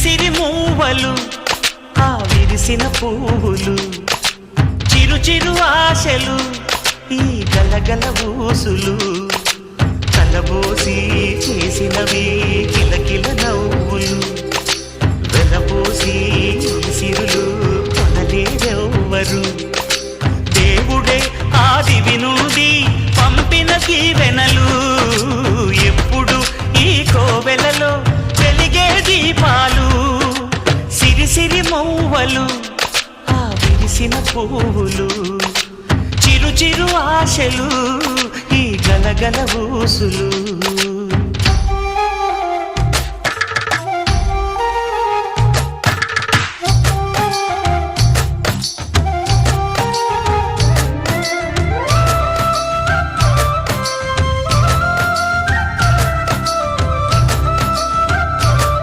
సిరి మూవలు ఆ విరిసిన పువ్వులు చిరు చిరు ఆశలు ఈ గలగల ఊసులు కలబోసి చేసినవి కిలకిల నవ్వులు వెలబోసి సిరులు కొనలేరెవ్వరు దేవుడే ఆదివి నుండి పంపిన దీవెనలు ఎప్పుడు ఈ కోవెలలో వెలిగే దీపాలు సిరి సిరి మౌవలు ఆ విరిసిన పువ్వులు చిరు చిరు ఆశలు ఈ గలగల ఊసులు